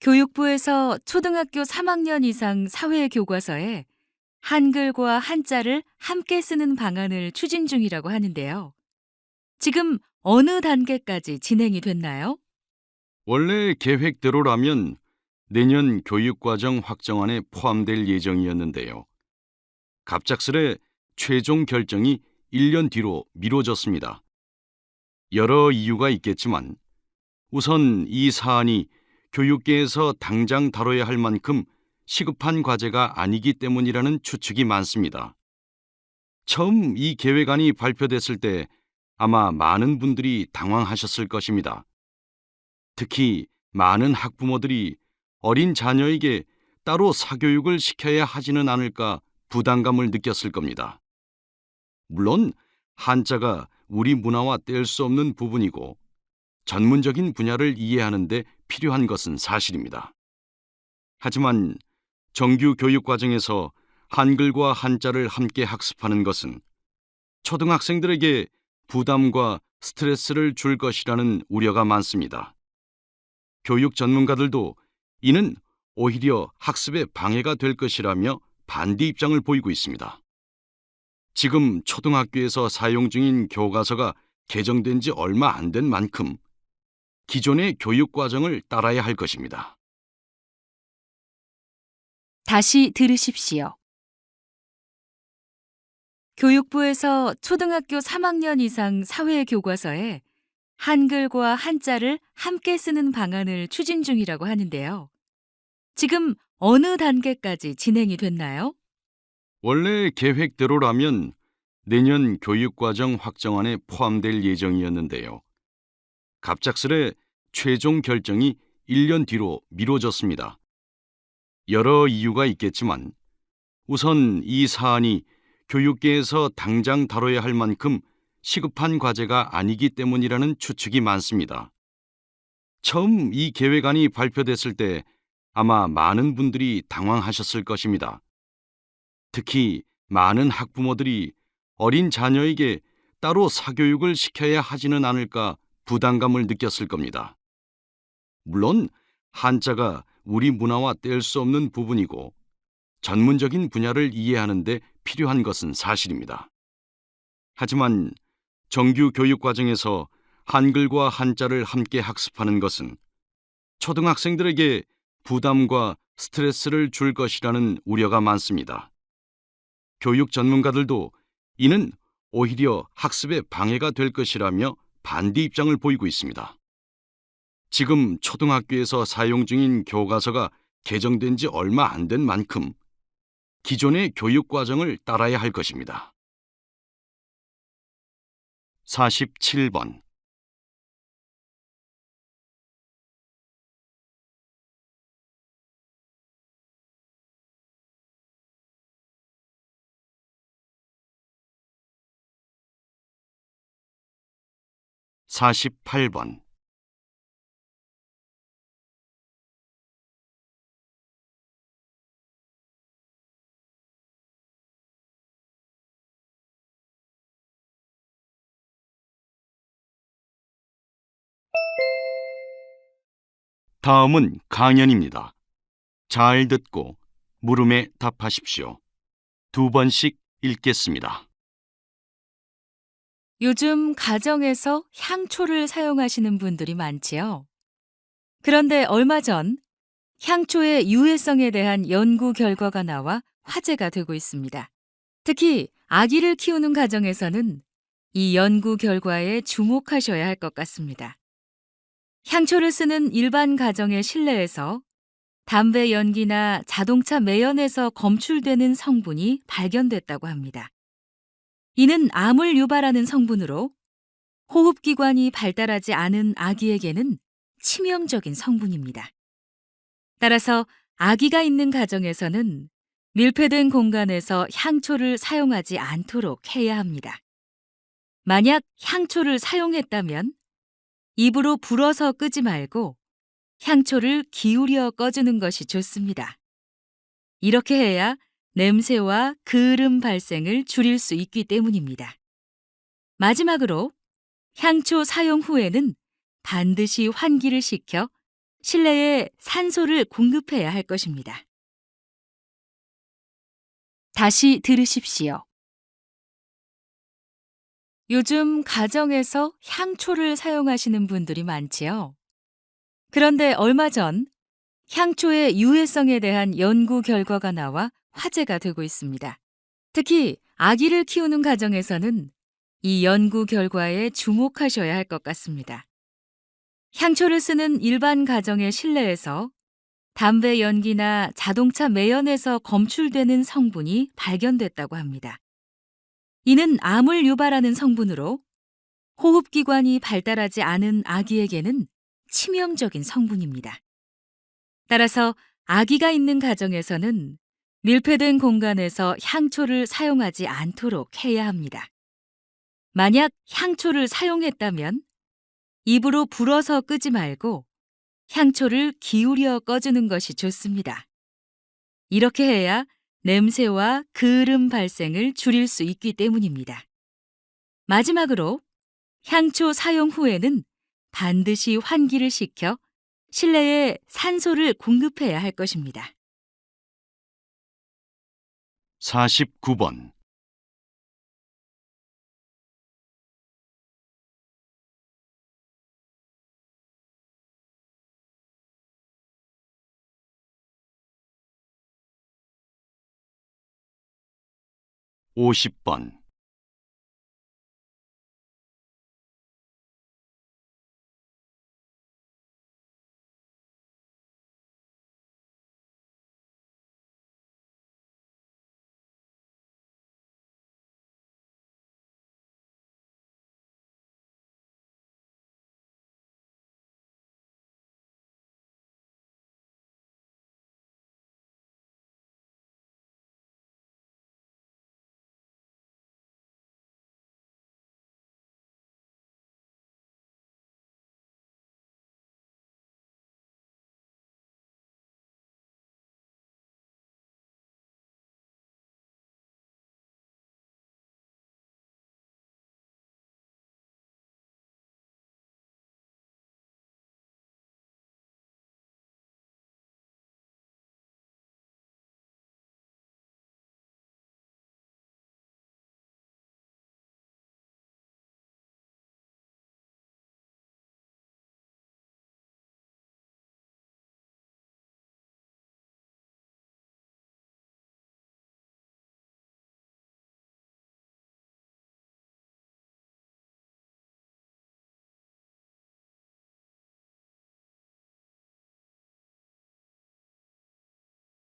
교육부에서 초등학교 3학년 이상 사회 교과서에 한글과 한자를 함께 쓰는 방안을 추진 중이라고 하는데요. 지금 어느 단계까지 진행이 됐나요? 원래 계획대로라면 내년 교육과정 확정안에 포함될 예정이었는데요. 갑작스레 최종 결정이 1년 뒤로 미뤄졌습니다. 여러 이유가 있겠지만 우선 이 사안이 교육계에서 당장 다뤄야 할 만큼 시급한 과제가 아니기 때문이라는 추측이 많습니다. 처음 이 계획안이 발표됐을 때 아마 많은 분들이 당황하셨을 것입니다. 특히 많은 학부모들이 어린 자녀에게 따로 사교육을 시켜야 하지는 않을까 부담감을 느꼈을 겁니다. 물론 한자가 우리 문화와 뗄 수 없는 부분이고 전문적인 분야를 이해하는 데 필요한 것은 사실입니다. 하지만 정규 교육 과정에서 한글과 한자를 함께 학습하는 것은 초등학생들에게 부담과 스트레스를 줄 것이라는 우려가 많습니다. 교육 전문가들도 이는 오히려 학습에 방해가 될 것이라며 반대 입장을 보이고 있습니다. 지금 초등학교에서 사용 중인 교과서가 개정된 지 얼마 안 된 만큼 기존의 교육 과정을 따라야 할 것입니다. 다시 들으십시오. 교육부에서 초등학교 3학년 이상 사회 교과서에 한글과 한자를 함께 쓰는 방안을 추진 중이라고 하는데요. 지금 어느 단계까지 진행이 됐나요? 원래 계획대로라면 내년 교육과정 확정안에 포함될 예정이었는데요. 갑작스레 최종 결정이 1년 뒤로 미뤄졌습니다. 여러 이유가 있겠지만 우선 이 사안이 교육계에서 당장 다뤄야 할 만큼 시급한 과제가 아니기 때문이라는 추측이 많습니다. 처음 이 계획안이 발표됐을 때 아마 많은 분들이 당황하셨을 것입니다. 특히 많은 학부모들이 어린 자녀에게 따로 사교육을 시켜야 하지는 않을까 부담감을 느꼈을 겁니다. 물론 한자가 우리 문화와 뗄 수 없는 부분이고 전문적인 분야를 이해하는 데 필요한 것은 사실입니다. 하지만 정규 교육 과정에서 한글과 한자를 함께 학습하는 것은 초등학생들에게 부담과 스트레스를 줄 것이라는 우려가 많습니다. 교육 전문가들도 이는 오히려 학습에 방해가 될 것이라며 반대 입장을 보이고 있습니다. 지금 초등학교에서 사용 중인 교과서가 개정된 지 얼마 안 된 만큼 기존의 교육 과정을 따라야 할 것입니다. 47번. (48번) 다음은 강연입니다. 잘 듣고 물음에 답하십시오. 2번씩 읽겠습니다. 요즘 가정에서 향초를 사용하시는 분들이 많지요. 그런데 얼마 전 향초의 유해성에 대한 연구 결과가 나와 화제가 되고 있습니다. 특히 아기를 키우는 가정에서는 이 연구 결과에 주목하셔야 할 것 같습니다. 향초를 쓰는 일반 가정의 실내에서 담배 연기나 자동차 매연에서 검출되는 성분이 발견됐다고 합니다. 이는 암을 유발하는 성분으로 호흡기관이 발달하지 않은 아기에게는 치명적인 성분입니다. 따라서 아기가 있는 가정에서는 밀폐된 공간에서 향초를 사용하지 않도록 해야 합니다. 만약 향초를 사용했다면 입으로 불어서 끄지 말고 향초를 기울여 꺼주는 것이 좋습니다. 이렇게 해야 냄새와 그을음 발생을 줄일 수 있기 때문입니다. 마지막으로 향초 사용 후에는 반드시 환기를 시켜 실내에 산소를 공급해야 할 것입니다. 다시 들으십시오. 요즘 가정에서 향초를 사용하시는 분들이 많지요. 그런데 얼마 전 향초의 유해성에 대한 연구 결과가 나와 화제가 되고 있습니다. 특히 아기를 키우는 가정에서는 이 연구 결과에 주목하셔야 할 것 같습니다. 향초를 쓰는 일반 가정의 실내에서 담배 연기나 자동차 매연에서 검출되는 성분이 발견됐다고 합니다. 이는 암을 유발하는 성분으로 호흡기관이 발달하지 않은 아기에게는 치명적인 성분입니다. 따라서 아기가 있는 가정에서는 밀폐된 공간에서 향초를 사용하지 않도록 해야 합니다. 만약 향초를 사용했다면 입으로 불어서 끄지 말고 향초를 기울여 꺼주는 것이 좋습니다. 이렇게 해야 냄새와 그을음 발생을 줄일 수 있기 때문입니다. 마지막으로 향초 사용 후에는 반드시 환기를 시켜 실내에 산소를 공급해야 할 것입니다. 49번. (50번)